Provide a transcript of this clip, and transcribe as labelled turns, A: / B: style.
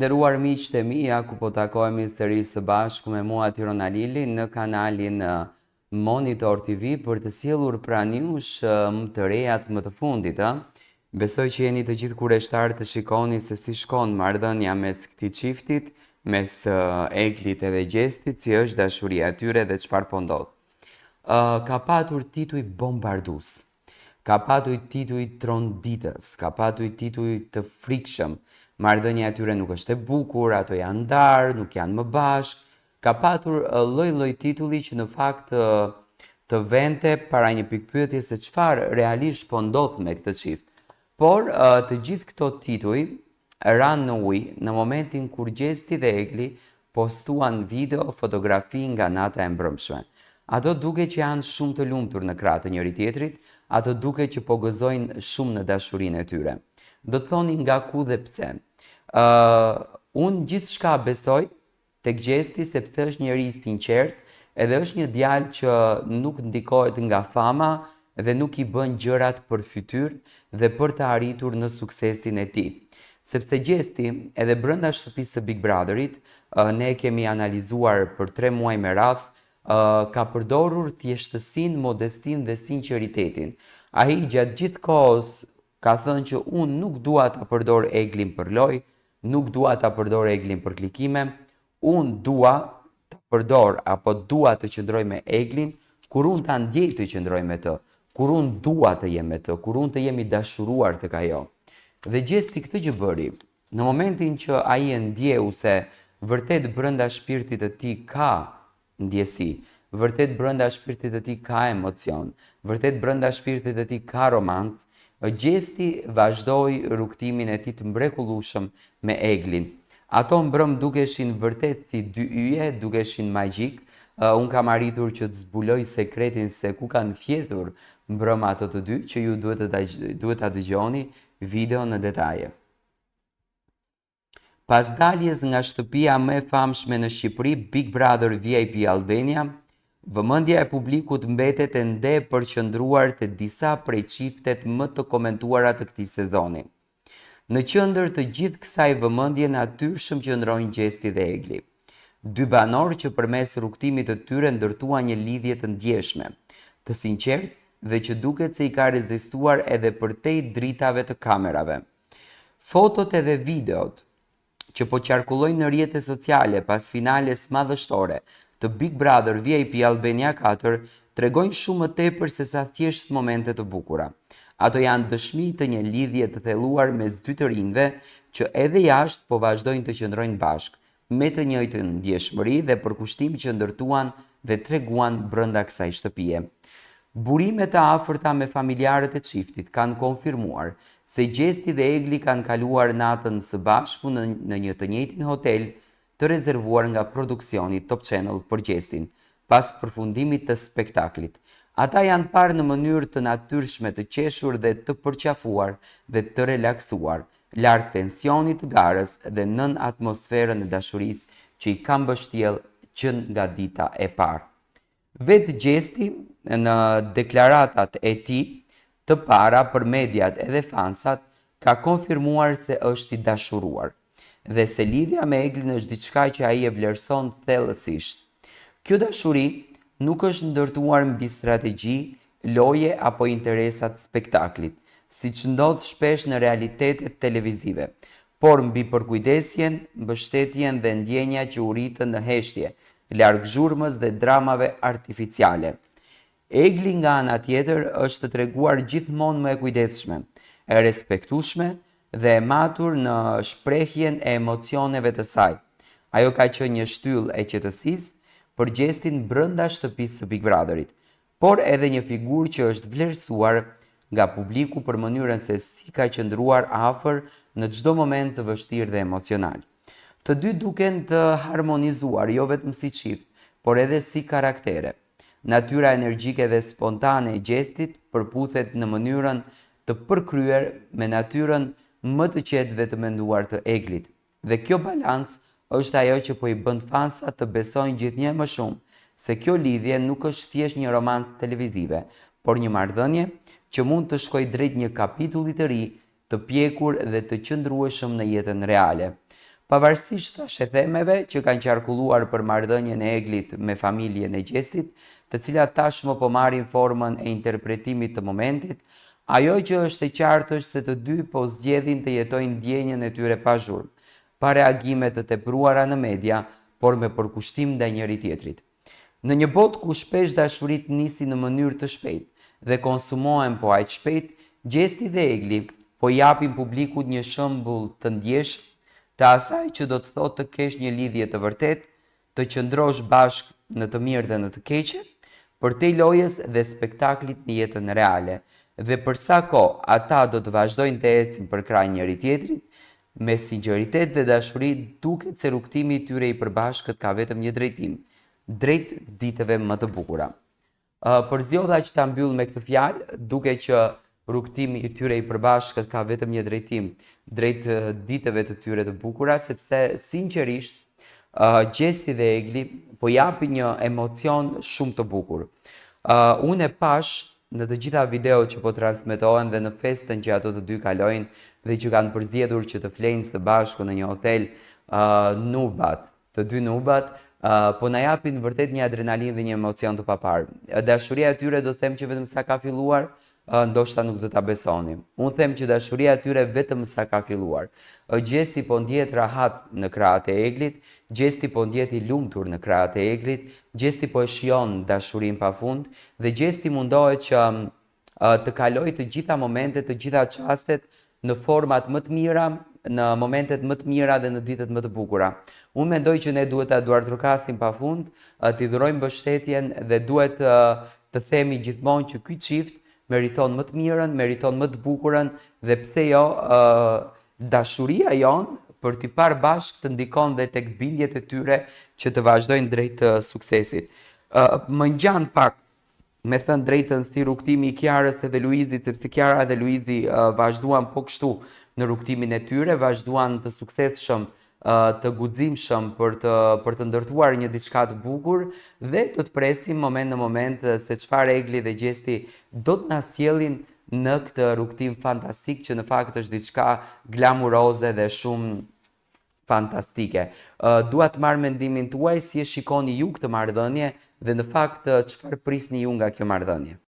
A: Nderuar miqtë e mi, ku po takohemi sërish së bashku me mua Tirona Lili në kanalin Monitor TV për të sjellur pranë jush më të rejat më të fundit. Besoj që jeni të gjithë kureshtar të shikoni se si shkon marrëdhënia mes këtij çiftit, mes Eglit edhe Gjestit, si është dashuria e tyre dhe çfarë po ndodh. Ka patur tituj bombardues, ka patur tituj tronditës, ka patur tituj të frikshëm. Marrëdhënia e tyre nuk është e bukur, ato janë ndarë, nuk janë më bashkë. Ka patur lloj-lloj titulli që në fakt të vente para një pikpyetje se çfarë realisht po ndodh me këtë çift. Por të gjithë këto tituj ranë në ujë në momentin kur Gjesti dhe Egli postuan video, fotografi nga nata e mbrëmshme. Ato duke që janë shumë të lumtur në krah të njëri tjetrit, ato duke që po gëzojnë shumë në dashurinë e tyre. Do të thoni nga ku dhe pse. Unë gjithçka besoj tek Gjesti sepse është njeri i sinqert, edhe është një djalë që nuk ndikohet nga fama dhe nuk i bën gjërat për fytyrë dhe për të arritur në suksesin e tij. Sepse Gjesti edhe brenda shtëpisë së Big Brotherit, ne kemi analizuar për 3 muaj me radhë, ka përdorur thjeshtësinë, modestinë dhe sinqeritetin. Ai gjatë gjithë kohës ka thënë që unë nuk dua ta përdor Eglin për lojë, nuk dua ta përdor Eglin për klikime, unë dua ta përdor apo dua të qëndroj me Eglin kur unë ta ndjej të qëndroj me të, kur unë dua të jem me të, kur unë të jem i dashuruar tek ajo. Dhe Gjesti këtë që bëri, në momentin që ai e ndjeu se vërtet brenda shpirtit të tij ka ndjesi, vërtet brenda shpirtit të tij ka emocion, vërtet brenda shpirtit të tij ka romancë, Gjesti vazhdoi rrugtimin e tij të mrekullueshëm me Eglin. Ato mbrëm dukeshin vërtet si dy yje, dukeshin magjik. Unë kam arritur që të zbuloj sekretin se ku kanë fjetur mbrëm ato të dy, që ju duhet ta dëgjoni video në detaje. Pas daljes nga shtëpia më e famshme në Shqipëri, Big Brother VIP Albania, vëmendja e publikut mbetet ende përqendruar te disa prej çiftet më të komentuara të këtij sezoni. Në qendër të gjithë kësaj vëmendje natyrshëm qëndrojnë Gjesti dhe Egli. Dy banorë që përmes rrugtimit të tyre ndërtuan një lidhje të ndjeshme, të sinqertë dhe që duket se i ka rezistuar edhe përtej dritave të kamerave. Fotot edhe videot që po qarkullojnë në rrjetet sociale pas finales madhështore të Big Brother VIP Albania 4 tregojnë shumë më tepër se sa thjesht momente të bukura. Ato janë dëshmi të një lidhje të thelluar mes dy të rinjve që edhe jashtë po vazhdojnë të qëndrojnë bashkë, me të njëjtën ndjeshmëri dhe përkushtim që ndërtuan dhe treguan brenda kësaj shtëpie. Burime të afërta me familjarët e çiftit kanë konfirmuar se Gjesti dhe Egli kanë kaluar natën së bashku në një të njëjtin hotel të rezervuar nga produksioni Top Channel për Gjestin, pas përfundimit të spektaklit. Ata janë parë në mënyrë të natyrshme të qeshur dhe të përqafuar dhe të relaksuar, larg tensionit të garës dhe nën atmosferën e dashurisë që i ka mbështjell që nga dita e parë. Vetë Gjesti në deklaratat e tij të para për mediat edhe fansat ka konfirmuar se është i dashuruar dhe se lidhja me Eglin është diçka që ai e vlerëson thellësisht. Kjo dashuri nuk është ndërtuar mbi strategji, loje apo interesat spektaklit, siç ndodh shpesh në realitetet televizive, por mbi përkujdesjen, mbështetjen dhe ndjenja që u rritën në heshtje, larg zhurmës dhe dramave artificiale. Egli nga ana tjetër është të treguar gjithmonë më e kujdesshme, e respektueshme dhe e matur në shprehjen e emocioneve të saj. Ajo ka qenë një shtyllë e qetësisë për Gjestin brenda shtëpisë së Big Brotherit, por edhe një figurë që është vlerësuar nga publiku për mënyrën se si ka qëndruar afër në çdo moment të vështirë dhe emocional. Të dy duken të harmonizuar jo vetëm si çift, por edhe si karaktere. Natyra energjike dhe spontane e Gjestit përputhet në mënyrën të përkryer me natyrën më të qetë dhe të menduar të Eglit. Dhe kjo balancë është ajo që po i bën fansat të besojnë gjithnjë më shumë se kjo lidhje nuk është thjesht një romancë televizive, por një marrëdhënie që mund të shkojë drejt një kapitulli të ri, të pjekur dhe të qëndrueshëm në jetën reale. Pavarësisht themeve që kanë qarkulluar për marrëdhënien e Eglit me familjen e Gjestit, të cilat tashmë po marrin formën e interpretimit të momentit, ajo që është e qartë është se të dy po zgjedhin të jetojnë ndjenjën e tyre pa zhurmë, pa reagime të tepruara në media, por me përkushtim ndaj njëri tjetrit. Në një botë ku shpesh dashurit nisin në mënyrë të shpejtë dhe konsumohen po aq shpejt, Gjesti dhe Egli po japin publikut një shembull të ndjeshëm të asaj që do të thotë të kesh një lidhje të vërtetë, të qëndrosh bashk në të mirë dhe në të keqe, përtej lojës dhe spektaklit në jetën reale, dhe për sa kohë ata do të vazhdojnë të ecin për krah njëri tjetrit, me sinqeritet dhe dashuri, duket se rrugtimi i tyre i përbashkët ka vetëm një drejtim, drejt ditëve më të bukura. Përzjodha që ta mbyll me këtë fjalë, duke që rrugtimi i tyre i përbashkët ka vetëm një drejtim, drejt ditëve të tyre të bukura, sepse sinqerisht Gjesti dhe Egli po japin një emocion shumë të bukur. Unë e pash në të gjitha videot që po transmetohen dhe në festën që ato të dy kalojnë dhe që kanë përzgjedhur që të flenë së bashku në një hotel, nubat, të dy nubat, po na japin vërtet një adrenalin dhe një emocion të papar. Dashuria e tyre do të them që vetëm sa ka filluar, ndoshta nuk do ta besoni. Unë them që dashuria e tyre vetëm sa ka filluar. Gjesti po ndjet rahat në krahët e Eglit, Gjesti po ndjet i lumtur në krahët e Eglit, Gjesti po e shijon dashurinë pafund dhe Gjesti mundohet që të kalojë të gjitha momentet, të gjitha çastet në format më të mira, në momentet më të mira dhe në ditët më të bukura. Unë mendoj që ne duhet ta duartrokasim pafund, t'i dhurojmë mbështetjen dhe duhet të themi gjithmonë që ky çift meriton më të mirën, meriton më të bukurën dhe pse jo, dashuria jonë për t'i parë bashkë të ndikon dhe tek bindjet e tyre që të vazhdojnë drejt suksesit. Më ngjan pak, me thënë drejtën, si rrugtimi i Kiarës dhe Luizit, sepse Kiara dhe Luizi vazhduan po kështu në rrugtimin e tyre, vazhduan të suksesshëm, të guximshëm për të ndërtuar një diçka të bukur dhe do të presim moment në moment se çfarë Egli dhe Gjesti do të na sjellin në këtë rrugtim fantastik që në fakt është diçka glamuroze dhe shumë fantastike. Dua të marr mendimin tuaj si e shikoni ju këtë marrëdhënie dhe në fakt çfarë prisni ju nga kjo marrëdhënie.